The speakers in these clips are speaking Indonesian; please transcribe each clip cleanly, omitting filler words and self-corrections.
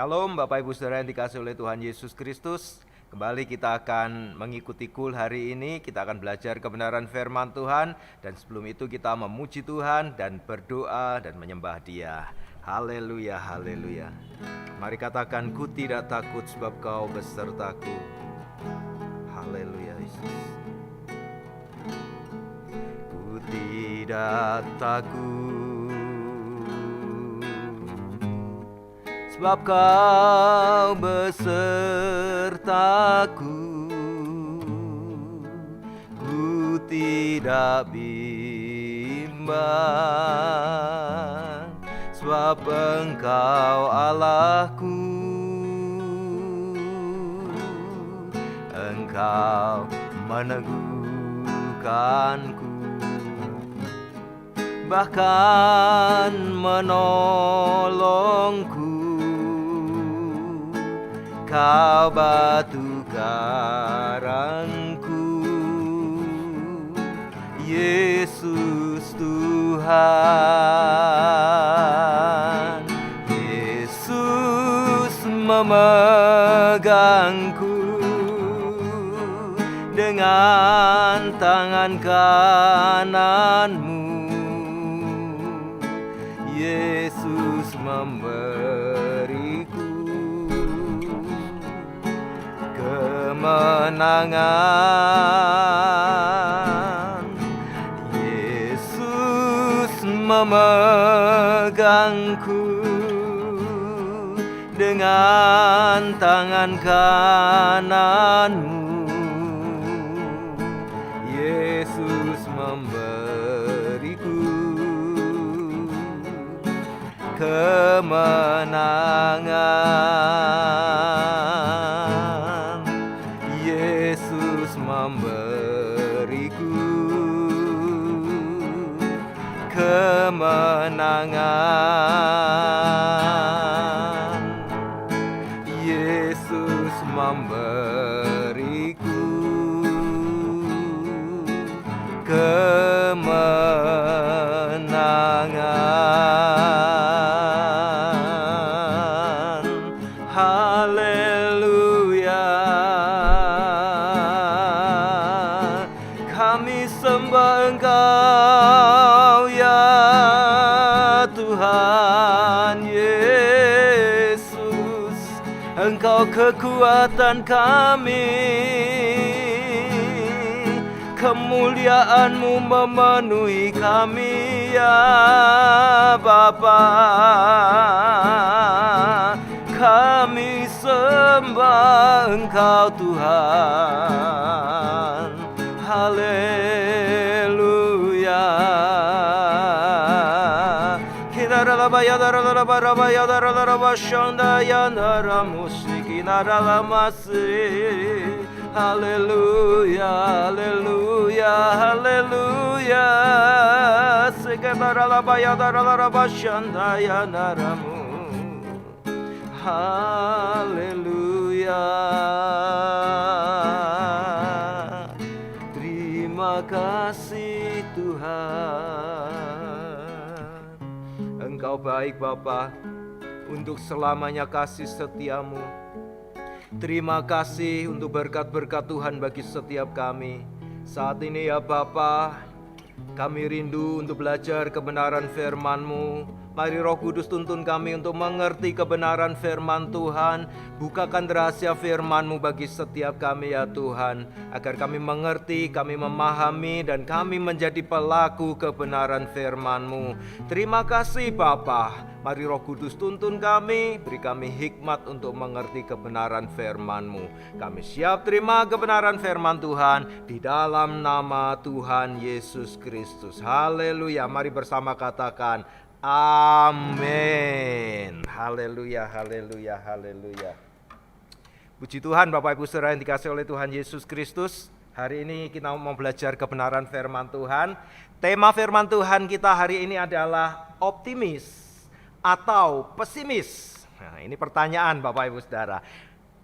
Shalom Bapak Ibu Saudara yang dikasihi oleh Tuhan Yesus Kristus. Kembali kita akan mengikuti KUL hari ini. Kita akan belajar kebenaran firman Tuhan. Dan sebelum itu kita memuji Tuhan dan berdoa dan menyembah Dia. Haleluya, haleluya. Mari katakan, ku tidak takut sebab Kau besertaku. Haleluya Yesus. Ku tidak takut sebab Kau besertaku, ku tidak bimbang, sebab Engkau Allahku, Engkau meneguhkanku, bahkan menolongku. Kau batu karangku, Yesus Tuhan. Yesus memegangku dengan tangan kananmu. Yesus memberiku kemenangan. Yesus memegangku dengan tangan kananmu. Yesus memberiku kemenangan. Yesus memberiku kemenangan. Yesus memberiku kemenangan. Haleluya. Kami sembah Engkau ya Tuhan Yesus. Engkau kekuatan kami, kemuliaan-Mu memenuhi kami ya Bapa. Kami sembah Engkau Tuhan. Haleluya. Kinaralabaya daralabaya daralaba shandaya naramusiki naralamasi. Haleluya, haleluya, haleluya. Seketaralabaya daralaba shandaya naramu. Haleluya. Terima kasih Tuhan. Engkau baik Bapa, untuk selamanya kasih setiamu. Terima kasih untuk berkat-berkat Tuhan bagi setiap kami. Saat ini ya Bapa, kami rindu untuk belajar kebenaran firman-Mu. Mari Roh Kudus tuntun kami untuk mengerti kebenaran firman Tuhan. Bukakan rahasia firman-Mu bagi setiap kami ya Tuhan, agar kami mengerti, kami memahami, dan kami menjadi pelaku kebenaran firman-Mu. Terima kasih Bapa. Mari Roh Kudus tuntun kami, beri kami hikmat untuk mengerti kebenaran firman-Mu. Kami siap terima kebenaran firman Tuhan di dalam nama Tuhan Yesus Kristus. Haleluya. Mari bersama katakan amin. Haleluya, haleluya, haleluya. Puji Tuhan Bapak Ibu Saudara yang dikasihi oleh Tuhan Yesus Kristus. Hari ini kita mau belajar kebenaran firman Tuhan. Tema firman Tuhan kita hari ini adalah optimis atau pesimis. Nah, ini pertanyaan Bapak Ibu Saudara.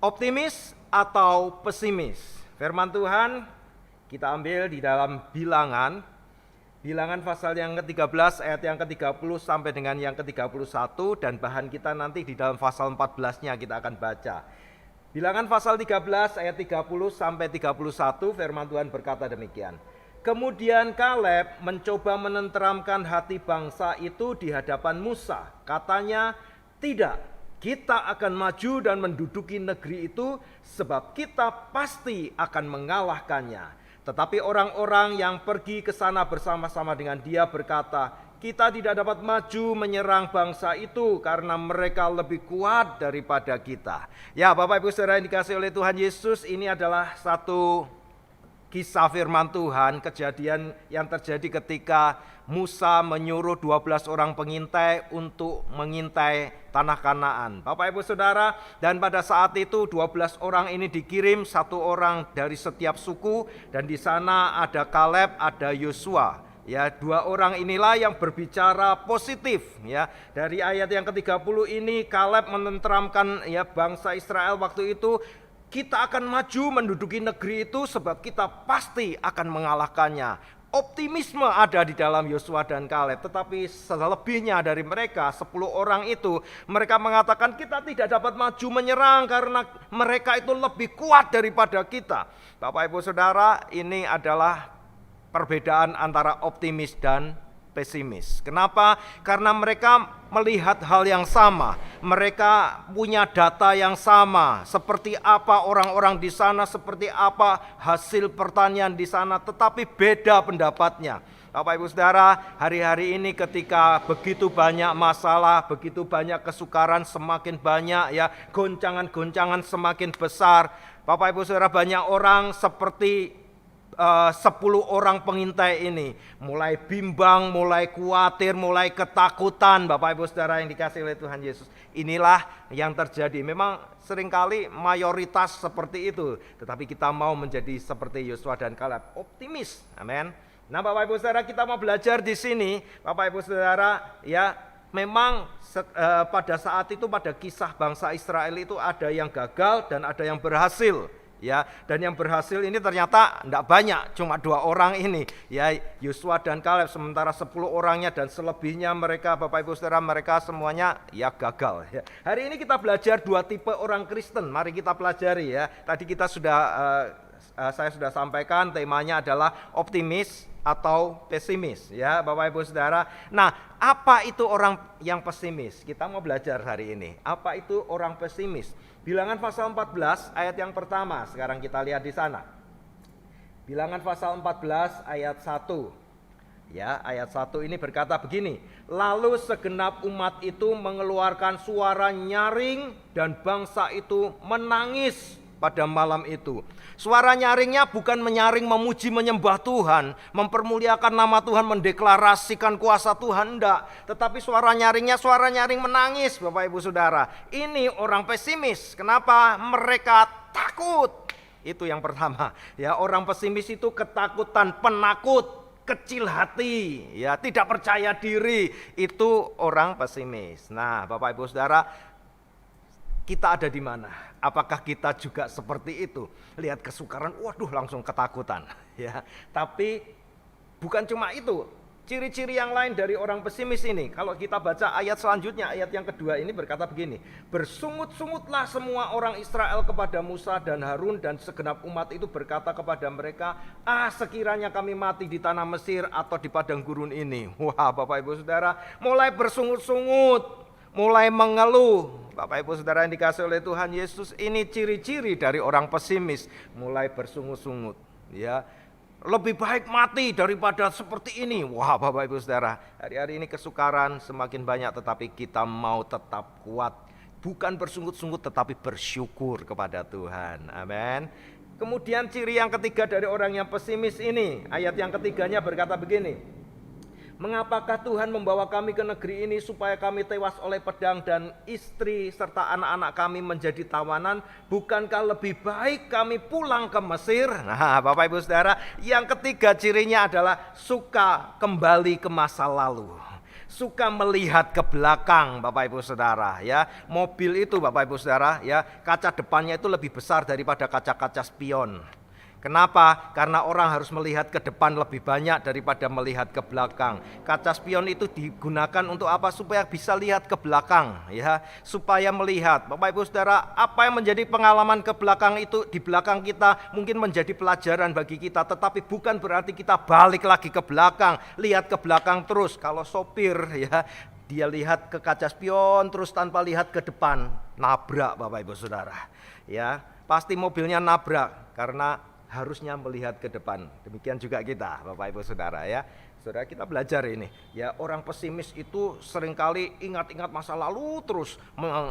Optimis atau pesimis? Firman Tuhan kita ambil di dalam Bilangan Bilangan pasal yang ke-13 ayat yang ke-30 sampai dengan yang ke-31, dan bahan kita nanti di dalam pasal 14-nya kita akan baca. Bilangan pasal 13 ayat 30 sampai 31, firman Tuhan berkata demikian. Kemudian Kaleb mencoba menenteramkan hati bangsa itu di hadapan Musa. Katanya, tidak, kita akan maju dan menduduki negeri itu sebab kita pasti akan mengalahkannya. Tetapi orang-orang yang pergi ke sana bersama-sama dengan dia berkata, kita tidak dapat maju menyerang bangsa itu karena mereka lebih kuat daripada kita. Ya, Bapak Ibu Saudara yang dikasihi oleh Tuhan Yesus, ini adalah satu kisah firman Tuhan, kejadian yang terjadi ketika Musa menyuruh 12 orang pengintai untuk mengintai tanah Kanaan. Bapak Ibu Saudara, dan pada saat itu 12 orang ini dikirim, satu orang dari setiap suku, dan di sana ada Kaleb, ada Yosua. Ya, dua orang inilah yang berbicara positif, ya. Dari ayat yang ke-30 ini Kaleb menenteramkan ya bangsa Israel waktu itu, kita akan maju menduduki negeri itu sebab kita pasti akan mengalahkannya. Optimisme ada di dalam Yosua dan Kaleb, tetapi selebihnya dari mereka 10 orang itu, mereka mengatakan kita tidak dapat maju menyerang karena mereka itu lebih kuat daripada kita. Bapak Ibu Saudara, ini adalah perbedaan antara optimis dan pesimis. Kenapa? Karena mereka melihat hal yang sama. Mereka punya data yang sama. Seperti apa orang-orang di sana, seperti apa hasil pertanian di sana, tetapi beda pendapatnya. Bapak Ibu Saudara, hari-hari ini ketika begitu banyak masalah, begitu banyak kesukaran semakin banyak, ya, goncangan-goncangan semakin besar. Bapak Ibu Saudara, banyak orang seperti 10 orang pengintai ini mulai bimbang, mulai khawatir, mulai ketakutan. Bapak Ibu Saudara yang dikasihi oleh Tuhan Yesus, inilah yang terjadi. Memang seringkali mayoritas seperti itu, tetapi kita mau menjadi seperti Yosua dan Kaleb, optimis. Amin. Nah, Bapak Ibu Saudara, kita mau belajar di sini. Bapak Ibu Saudara, ya, memang pada saat itu, pada kisah bangsa Israel itu ada yang gagal dan ada yang berhasil. Ya, dan yang berhasil ini ternyata tidak banyak, cuma 2 orang ini, ya, Yosua dan Kaleb. Sementara 10 orangnya dan selebihnya mereka, Bapak Ibu Saudara, mereka semuanya ya gagal. Ya. Hari ini kita belajar 2 tipe orang Kristen. Mari kita pelajari, ya. Tadi kita saya sudah sampaikan temanya adalah optimis atau pesimis, ya, Bapak Ibu Saudara. Nah, apa itu orang yang pesimis? Kita mau belajar hari ini. Apa itu orang pesimis? Bilangan pasal 14 ayat yang pertama, sekarang kita lihat di sana. Bilangan pasal 14 ayat 1. Ya, ayat 1 ini berkata begini. Lalu segenap umat itu mengeluarkan suara nyaring dan bangsa itu menangis pada malam itu. Suara nyaringnya bukan menyaring memuji menyembah Tuhan, mempermuliakan nama Tuhan, mendeklarasikan kuasa Tuhan, enggak. Tetapi suara nyaring menangis, Bapak Ibu Saudara. Ini orang pesimis. Kenapa? Mereka takut. Itu yang pertama. Ya, orang pesimis itu ketakutan, penakut, kecil hati, ya, tidak percaya diri. Itu orang pesimis. Nah, Bapak Ibu Saudara, kita ada di mana? Apakah kita juga seperti itu? Lihat kesukaran, waduh, langsung ketakutan, ya. Tapi bukan cuma itu. Ciri-ciri yang lain dari orang pesimis ini, kalau kita baca ayat selanjutnya, ayat yang kedua ini berkata begini. Bersungut-sungutlah semua orang Israel kepada Musa dan Harun, dan segenap umat itu berkata kepada mereka, sekiranya kami mati di tanah Mesir atau di padang gurun ini. Wah, Bapak Ibu Saudara, mulai bersungut-sungut, mulai mengeluh. Bapak Ibu Saudara yang dikasihi oleh Tuhan Yesus, ini ciri-ciri dari orang pesimis, mulai bersungut-sungut, ya. Lebih baik mati daripada seperti ini. Wah, Bapak Ibu Saudara, hari-hari ini kesukaran semakin banyak, tetapi kita mau tetap kuat. Bukan bersungut-sungut, tetapi bersyukur kepada Tuhan. Amin. Kemudian ciri yang ketiga dari orang yang pesimis ini, ayat yang ketiganya berkata begini. Mengapakah Tuhan membawa kami ke negeri ini supaya kami tewas oleh pedang dan istri serta anak-anak kami menjadi tawanan? Bukankah lebih baik kami pulang ke Mesir? Nah, Bapak Ibu Saudara, yang ketiga cirinya adalah suka kembali ke masa lalu. Suka melihat ke belakang, Bapak Ibu Saudara, ya. Mobil itu, Bapak Ibu Saudara, ya, kaca depannya itu lebih besar daripada kaca-kaca spion. Kenapa? Karena orang harus melihat ke depan lebih banyak daripada melihat ke belakang. Kaca spion itu digunakan untuk apa? Supaya bisa lihat ke belakang, ya, supaya melihat. Bapak Ibu Saudara, apa yang menjadi pengalaman ke belakang itu di belakang kita mungkin menjadi pelajaran bagi kita, tetapi bukan berarti kita balik lagi ke belakang, lihat ke belakang terus. Kalau sopir, ya, dia lihat ke kaca spion terus tanpa lihat ke depan, nabrak Bapak Ibu Saudara. Ya, pasti mobilnya nabrak karena harusnya melihat ke depan. Demikian juga kita, Bapak Ibu Saudara, ya. Saudara, kita belajar ini. Ya, orang pesimis itu seringkali ingat-ingat masa lalu terus,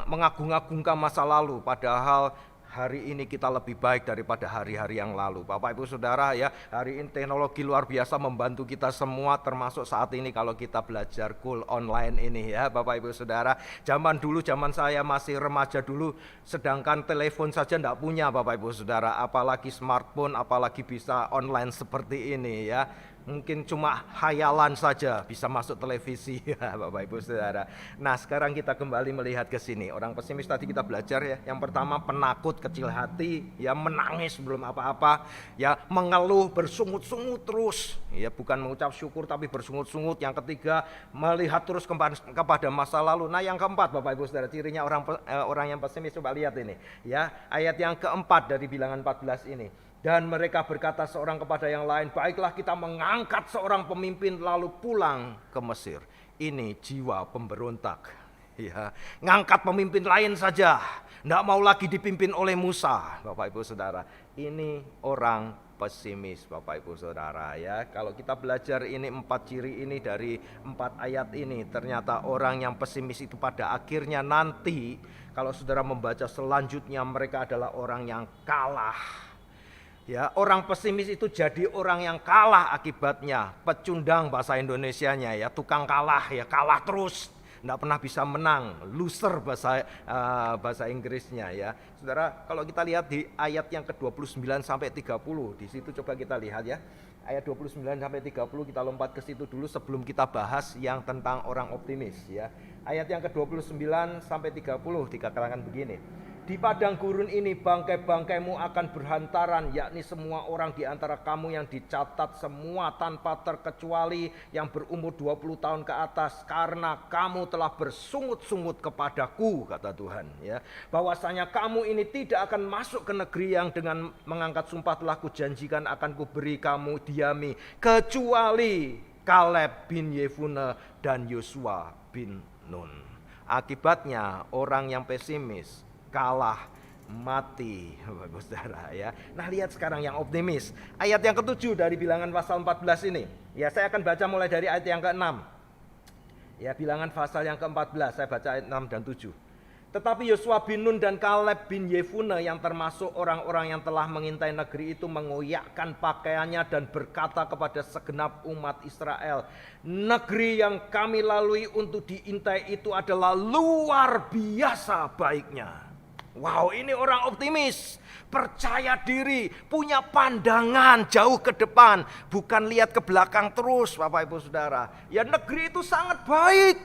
mengagung-agungkan masa lalu, padahal hari ini kita lebih baik daripada hari-hari yang lalu. Bapak Ibu Saudara, ya, hari ini teknologi luar biasa membantu kita semua, termasuk saat ini kalau kita belajar cool online ini, ya Bapak Ibu Saudara. Zaman dulu, zaman saya masih remaja dulu, sedangkan telepon saja enggak punya Bapak Ibu Saudara, apalagi smartphone, apalagi bisa online seperti ini, ya. Mungkin cuma hayalan saja bisa masuk televisi, ya Bapak Ibu Saudara. Nah, sekarang kita kembali melihat ke sini. Orang pesimis tadi kita belajar, ya. Yang pertama penakut, kecil hati, ya, menangis belum apa-apa, ya, mengeluh, bersungut-sungut terus, ya, bukan mengucap syukur tapi bersungut-sungut. Yang ketiga, melihat terus kepada masa lalu. Nah, yang keempat Bapak Ibu Saudara, cirinya orang yang pesimis, coba lihat ini, ya. Ayat yang keempat dari Bilangan 14 ini. Dan mereka berkata seorang kepada yang lain, baiklah kita mengangkat seorang pemimpin lalu pulang ke Mesir. Ini jiwa pemberontak, ya. Ngangkat pemimpin lain saja, tidak mau lagi dipimpin oleh Musa, Bapak Ibu Saudara. Ini orang pesimis, Bapak Ibu Saudara, ya. Kalau kita belajar ini 4 ciri ini dari 4 ayat ini, ternyata orang yang pesimis itu pada akhirnya nanti, kalau saudara membaca selanjutnya, mereka adalah orang yang kalah. Ya, orang pesimis itu jadi orang yang kalah akibatnya. Pecundang bahasa Indonesianya, ya, tukang kalah, ya, kalah terus, tidak pernah bisa menang, loser bahasa Inggrisnya, ya. Saudara, kalau kita lihat di ayat yang ke-29 sampai 30, di situ coba kita lihat, ya. Ayat 29 sampai 30 kita lompat ke situ dulu sebelum kita bahas yang tentang orang optimis, ya. Ayat yang ke-29 sampai 30 dikatakan begini. Di padang gurun ini bangkai-bangkaimu akan berhantaran, yakni semua orang di antara kamu yang dicatat semua tanpa terkecuali yang berumur 20 tahun ke atas, karena kamu telah bersungut-sungut kepadaku, kata Tuhan, ya. Bahwasanya kamu ini tidak akan masuk ke negeri yang dengan mengangkat sumpah telah kujanjikan akan kuberi kamu diami, kecuali Kaleb bin Yefune dan Yosua bin Nun. Akibatnya orang yang pesimis kalah, mati, Bapak Saudara, ya. Nah, lihat sekarang yang optimis. Ayat yang ke-7 dari Bilangan pasal 14 ini. Ya, saya akan baca mulai dari ayat yang ke-6. Ya, Bilangan pasal yang ke-14, saya baca ayat 6 dan 7. Tetapi Yosua bin Nun dan Kaleb bin Yefune yang termasuk orang-orang yang telah mengintai negeri itu mengoyakkan pakaiannya dan berkata kepada segenap umat Israel, negeri yang kami lalui untuk diintai itu adalah luar biasa baiknya. Wow, ini orang optimis, percaya diri, punya pandangan jauh ke depan, bukan lihat ke belakang terus, Bapak Ibu Saudara. Ya, negeri itu sangat baik.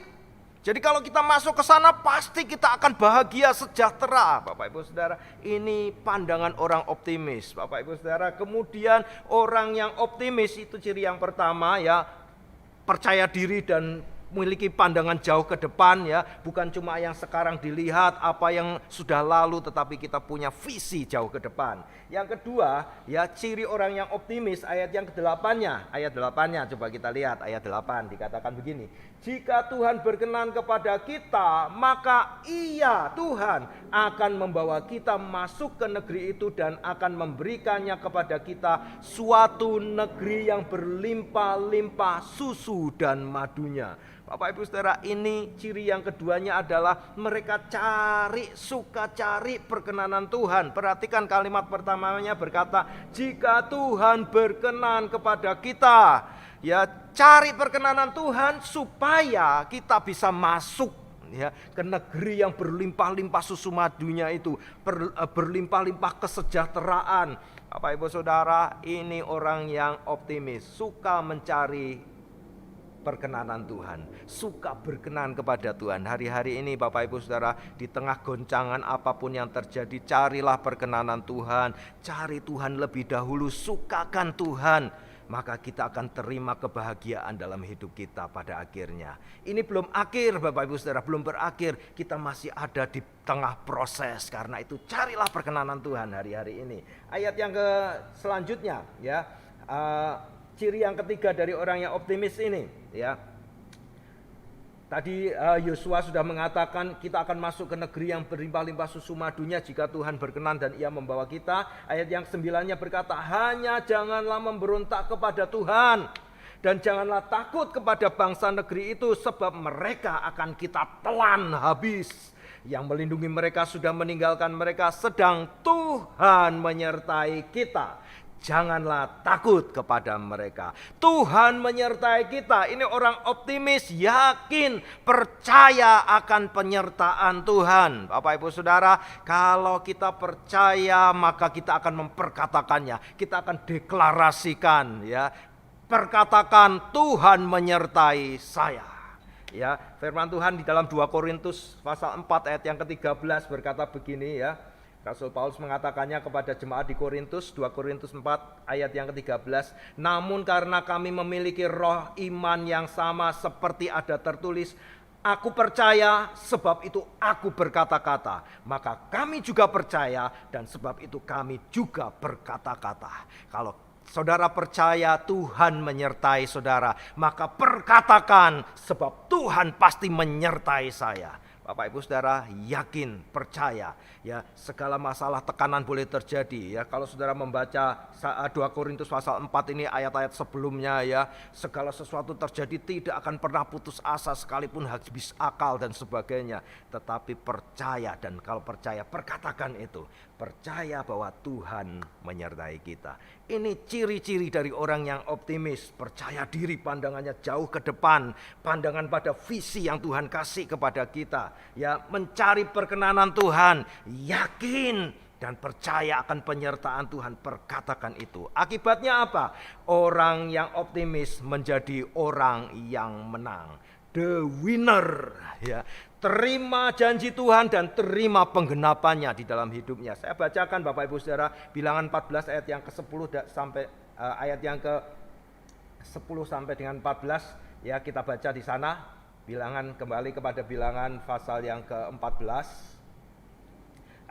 Jadi kalau kita masuk ke sana pasti kita akan bahagia, sejahtera, Bapak Ibu Saudara. Ini pandangan orang optimis, Bapak Ibu Saudara. Kemudian orang yang optimis itu ciri yang pertama, ya, percaya diri dan memiliki pandangan jauh ke depan, ya, bukan cuma yang sekarang dilihat, apa yang sudah lalu, tetapi kita punya visi jauh ke depan. Yang kedua, ya, ciri orang yang optimis, ayat yang ke-8-nya, ayat 8-nya coba kita lihat, ayat 8 dikatakan begini. Jika Tuhan berkenan kepada kita, maka Ia, Tuhan, akan membawa kita masuk ke negeri itu dan akan memberikannya kepada kita, suatu negeri yang berlimpah-limpah susu dan madunya. Bapak Ibu Saudara, ini ciri yang keduanya adalah mereka suka cari perkenanan Tuhan. Perhatikan kalimat pertamanya berkata, jika Tuhan berkenan kepada kita. Ya, cari perkenanan Tuhan supaya kita bisa masuk, ya, ke negeri yang berlimpah-limpah susu madunya itu, berlimpah-limpah kesejahteraan. Bapak Ibu Saudara, ini orang yang optimis, suka mencari perkenanan Tuhan, suka berkenan kepada Tuhan. Hari-hari ini Bapak Ibu Saudara, di tengah goncangan apapun yang terjadi, carilah perkenanan Tuhan, cari Tuhan lebih dahulu, sukakan Tuhan, maka kita akan terima kebahagiaan dalam hidup kita pada akhirnya. Ini belum akhir Bapak Ibu Saudara, belum berakhir, kita masih ada di tengah proses. Karena itu carilah perkenanan Tuhan hari-hari ini. Ayat yang selanjutnya ya, ciri yang ketiga dari orang yang optimis ini ya. Tadi Yosua sudah mengatakan kita akan masuk ke negeri yang berlimpah-limpah susu madunya jika Tuhan berkenan dan Ia membawa kita. Ayat yang 9-nya berkata, hanya janganlah memberontak kepada Tuhan dan janganlah takut kepada bangsa negeri itu, sebab mereka akan kita telan habis. Yang melindungi mereka sudah meninggalkan mereka, sedang Tuhan menyertai kita. Janganlah takut kepada mereka. Tuhan menyertai kita. Ini orang optimis, yakin, percaya akan penyertaan Tuhan. Bapak Ibu Saudara, kalau kita percaya maka kita akan memperkatakannya. Kita akan deklarasikan ya. Perkatakan Tuhan menyertai saya. Ya, firman Tuhan di dalam 2 Korintus pasal 4 ayat yang ke-13 berkata begini ya. Rasul Paulus mengatakannya kepada jemaat di Korintus, 2 Korintus 4 ayat yang ke-13. Namun karena kami memiliki roh iman yang sama seperti ada tertulis, aku percaya sebab itu aku berkata-kata. Maka kami juga percaya dan sebab itu kami juga berkata-kata. Kalau saudara percaya Tuhan menyertai saudara, maka perkatakan sebab Tuhan pasti menyertai saya. Bapak Ibu Saudara yakin, percaya ya, segala masalah tekanan boleh terjadi ya. Kalau saudara membaca 2 Korintus pasal 4 ini ayat-ayat sebelumnya ya, segala sesuatu terjadi tidak akan pernah putus asa sekalipun habis akal dan sebagainya. Tetapi percaya, dan kalau percaya perkatakan itu. Percaya bahwa Tuhan menyertai kita. Ini ciri-ciri dari orang yang optimis, percaya diri, pandangannya jauh ke depan, pandangan pada visi yang Tuhan kasih kepada kita. Ya, mencari perkenanan Tuhan, yakin dan percaya akan penyertaan Tuhan, perkatakan itu. Akibatnya apa? Orang yang optimis menjadi orang yang menang. The winner ya. Terima janji Tuhan dan terima penggenapannya di dalam hidupnya. Saya bacakan Bapak Ibu Saudara Bilangan 14 ayat yang ke-10 sampai ayat yang ke-10 sampai dengan 14 ya, kita baca di sana. Bilangan, kembali kepada Bilangan pasal yang ke-14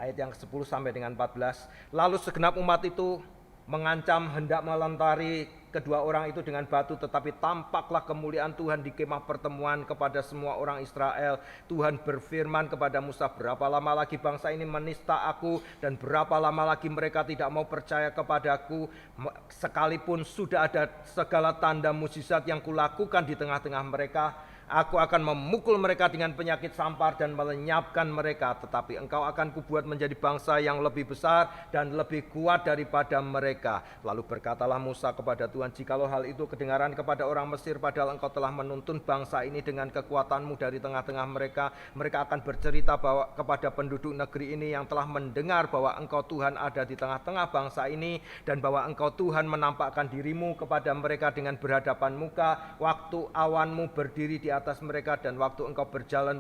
ayat yang ke-10 sampai dengan 14. Lalu segenap umat itu mengancam hendak melempari kedua orang itu dengan batu, tetapi tampaklah kemuliaan Tuhan di kemah pertemuan kepada semua orang Israel. Tuhan berfirman kepada Musa, berapa lama lagi bangsa ini menista aku, dan berapa lama lagi mereka tidak mau percaya kepadaku, sekalipun sudah ada segala tanda mukjizat yang kulakukan di tengah-tengah mereka. Aku akan memukul mereka dengan penyakit sampar dan melenyapkan mereka. Tetapi engkau akan kubuat menjadi bangsa yang lebih besar dan lebih kuat daripada mereka. Lalu berkatalah Musa kepada Tuhan, jikalau hal itu kedengaran kepada orang Mesir, padahal engkau telah menuntun bangsa ini dengan kekuatanmu dari tengah-tengah mereka, mereka akan bercerita bahwa kepada penduduk negeri ini yang telah mendengar bahwa engkau Tuhan ada di tengah-tengah bangsa ini, dan bahwa engkau Tuhan menampakkan dirimu kepada mereka dengan berhadapan muka, waktu awanmu berdiri di atas mereka, dan waktu engkau berjalan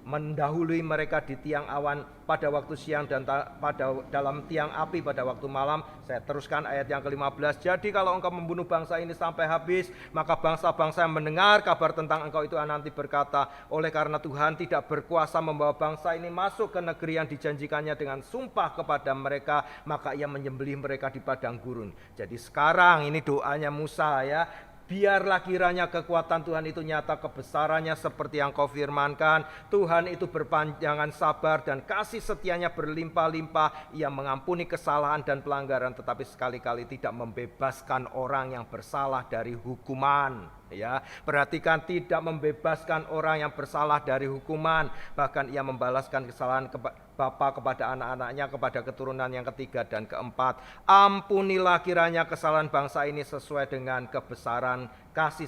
mendahului mereka di tiang awan pada waktu siang dan pada dalam tiang api pada waktu malam. Saya teruskan ayat yang ke-15. Jadi kalau engkau membunuh bangsa ini sampai habis, maka bangsa-bangsa yang mendengar kabar tentang engkau itu nanti berkata, oleh karena Tuhan tidak berkuasa membawa bangsa ini masuk ke negeri yang dijanjikannya dengan sumpah kepada mereka, maka ia menyembelih mereka di padang gurun. Jadi sekarang ini doanya Musa ya, biarlah kiranya kekuatan Tuhan itu nyata, kebesarannya seperti yang kau firmankan. Tuhan itu berpanjangan sabar dan kasih setianya berlimpah-limpah. Ia mengampuni kesalahan dan pelanggaran, tetapi sekali-kali tidak membebaskan orang yang bersalah dari hukuman. Ya, perhatikan, tidak membebaskan orang yang bersalah dari hukuman, bahkan ia membalaskan kesalahan bapa kepada anak-anaknya, kepada keturunan yang ketiga dan keempat. Ampunilah kiranya kesalahan bangsa ini sesuai dengan kebesaran kasih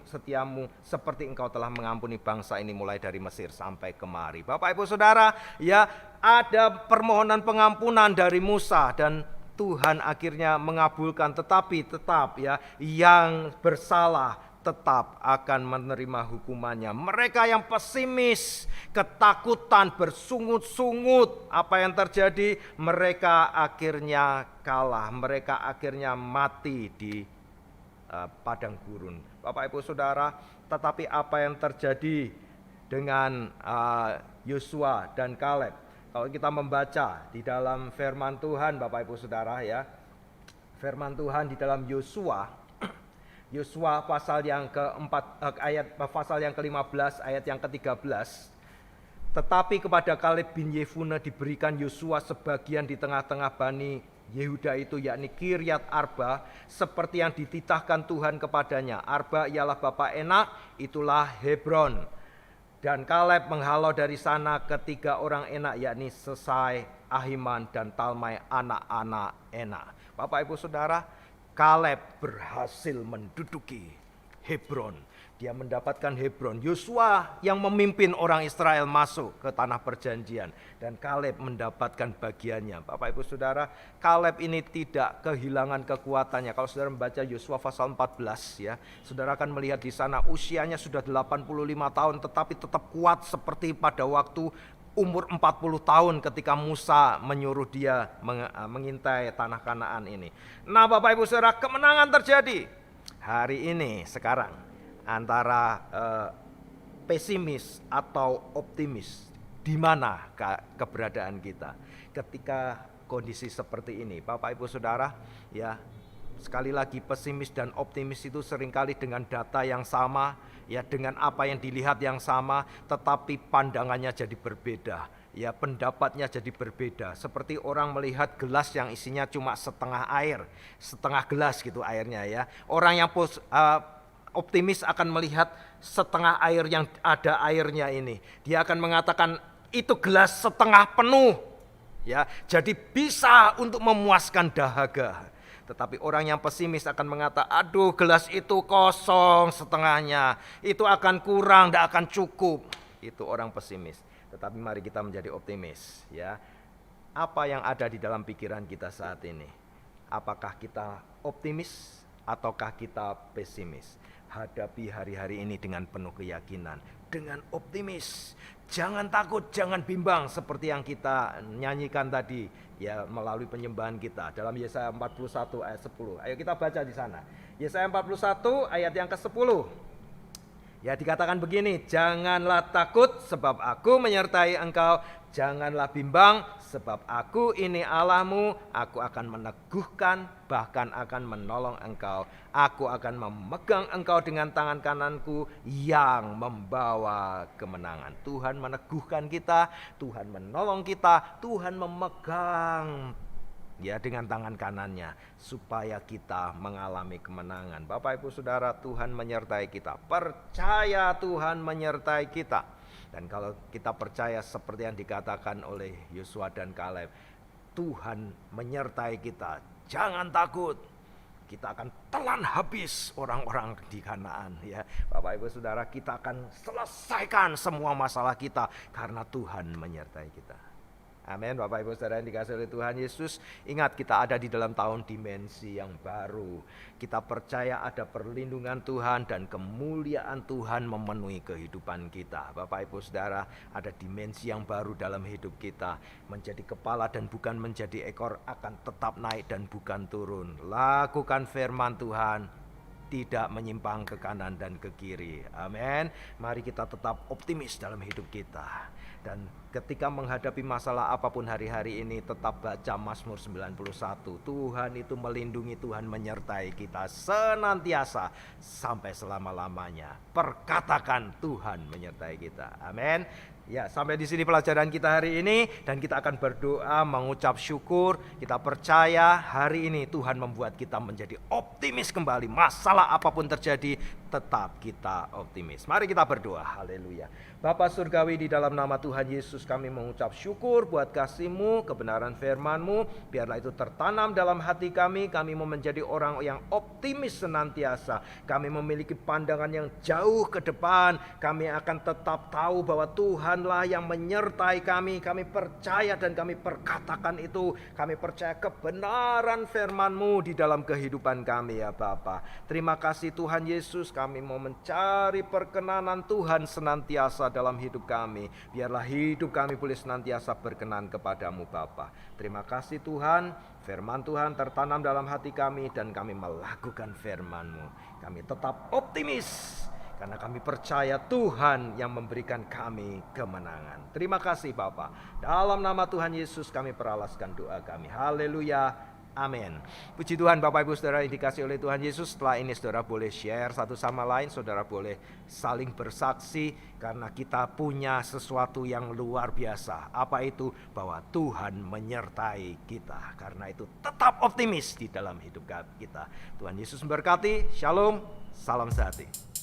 setiamu, seperti engkau telah mengampuni bangsa ini mulai dari Mesir sampai kemari. Bapak Ibu Saudara, ya, ada permohonan pengampunan dari Musa dan Tuhan akhirnya mengabulkan, tetapi tetap ya, yang bersalah tetap akan menerima hukumannya. Mereka yang pesimis, ketakutan, bersungut-sungut, apa yang terjadi? Mereka akhirnya kalah, mereka akhirnya mati di padang gurun. Bapak Ibu Saudara, tetapi apa yang terjadi dengan Yosua dan Kaleb? Kalau kita membaca di dalam firman Tuhan, Bapak Ibu Saudara ya, firman Tuhan di dalam Yosua pasal yang pasal yang ke-15 ayat yang ke-13. Tetapi kepada Kaleb bin Yefune diberikan Yosua sebagian di tengah-tengah Bani Yehuda itu, yakni Kiryat Arba, seperti yang dititahkan Tuhan kepadanya. Arba ialah bapa Enak, itulah Hebron. Dan Kaleb menghalau dari sana ketiga orang Enak, yakni Sesai, Ahiman, dan Talmai, anak-anak Enak. Bapak Ibu Saudara, Kaleb berhasil menduduki Hebron. Dia mendapatkan Hebron. Yosua yang memimpin orang Israel masuk ke tanah perjanjian. Dan Kaleb mendapatkan bagiannya. Bapak Ibu Saudara, Kaleb ini tidak kehilangan kekuatannya. Kalau saudara membaca Yosua pasal 14 ya, saudara akan melihat di sana usianya sudah 85 tahun. Tetapi tetap kuat seperti pada waktu umur 40 tahun ketika Musa menyuruh dia mengintai tanah Kanaan ini. Nah Bapak Ibu Saudara, kemenangan terjadi hari ini sekarang antara pesimis atau optimis. Di mana keberadaan kita ketika kondisi seperti ini? Bapak Ibu Saudara ya, sekali lagi pesimis dan optimis itu seringkali dengan data yang sama, ya dengan apa yang dilihat yang sama, tetapi pandangannya jadi berbeda, ya pendapatnya jadi berbeda. Seperti orang melihat gelas yang isinya cuma setengah air, setengah gelas gitu airnya ya. Orang yang optimis akan melihat setengah air yang ada airnya ini. Dia akan mengatakan itu gelas setengah penuh, ya. Jadi bisa untuk memuaskan dahaga. Tetapi orang yang pesimis akan mengatakan, aduh gelas itu kosong setengahnya, itu akan kurang, tidak akan cukup. Itu orang pesimis. Tetapi mari kita menjadi optimis ya. Apa yang ada di dalam pikiran kita saat ini? Apakah kita optimis ataukah kita pesimis? Hadapi hari-hari ini dengan penuh keyakinan, dengan optimis. Jangan takut, jangan bimbang seperti yang kita nyanyikan tadi ya melalui penyembahan kita dalam Yesaya 41 ayat 10. Ayo kita baca di sana. Yesaya 41 ayat yang ke-10. Ya dikatakan begini, janganlah takut sebab aku menyertai engkau, janganlah bimbang sebab aku ini Allahmu, aku akan meneguhkan bahkan akan menolong engkau, aku akan memegang engkau dengan tangan kananku yang membawa kemenangan. Tuhan meneguhkan kita, Tuhan menolong kita, Tuhan memegang ya dengan tangan kanannya supaya kita mengalami kemenangan. Bapak Ibu Saudara, Tuhan menyertai kita. Percaya Tuhan menyertai kita. Dan kalau kita percaya seperti yang dikatakan oleh Yosua dan Kaleb, Tuhan menyertai kita. Jangan takut. Kita akan telan habis orang-orang di Kanaan ya. Bapak Ibu Saudara, kita akan selesaikan semua masalah kita karena Tuhan menyertai kita. Amin. Bapak Ibu Saudara yang dikasihi oleh Tuhan Yesus, ingat kita ada di dalam tahun dimensi yang baru. Kita percaya ada perlindungan Tuhan dan kemuliaan Tuhan memenuhi kehidupan kita. Bapak Ibu Saudara, ada dimensi yang baru dalam hidup kita. Menjadi kepala dan bukan menjadi ekor, akan tetap naik dan bukan turun. Lakukan firman Tuhan, tidak menyimpang ke kanan dan ke kiri. Amin. Mari kita tetap optimis dalam hidup kita. Dan ketika menghadapi masalah apapun hari-hari ini, tetap baca Mazmur 91. Tuhan itu melindungi, Tuhan menyertai kita senantiasa sampai selama-lamanya. Perkatakan Tuhan menyertai kita. Amin. Ya, sampai di sini pelajaran kita hari ini, dan kita akan berdoa mengucap syukur. Kita percaya hari ini Tuhan membuat kita menjadi optimis kembali. Masalah apapun terjadi, tetap kita optimis. Mari kita berdoa. Haleluya. Bapa Surgawi, di dalam nama Tuhan Yesus kami mengucap syukur buat kasih-Mu, kebenaran firman-Mu. Biarlah itu tertanam dalam hati kami. Kami mau menjadi orang yang optimis senantiasa. Kami memiliki pandangan yang jauh ke depan. Kami akan tetap tahu bahwa Tuhanlah yang menyertai kami. Kami percaya dan kami perkatakan itu. Kami percaya kebenaran firman-Mu di dalam kehidupan kami ya Bapa. Terima kasih Tuhan Yesus. kami mau mencari perkenanan Tuhan senantiasa dalam hidup kami. Biarlah hidup kami boleh senantiasa berkenan kepadamu Bapa. Terima kasih Tuhan, firman Tuhan tertanam dalam hati kami dan kami melakukan firman-Mu. Kami tetap optimis karena kami percaya Tuhan yang memberikan kami kemenangan. Terima kasih Bapa. Dalam nama Tuhan Yesus kami peralaskan doa kami. Haleluya. Amin. Puji Tuhan Bapak Ibu Saudara yang dikasihi oleh Tuhan Yesus. Setelah ini saudara boleh share satu sama lain. Saudara boleh saling bersaksi. Karena kita punya sesuatu yang luar biasa. Apa itu? Bahwa Tuhan menyertai kita. Karena itu tetap optimis di dalam hidup kita. Tuhan Yesus memberkati. Shalom. Salam sehati.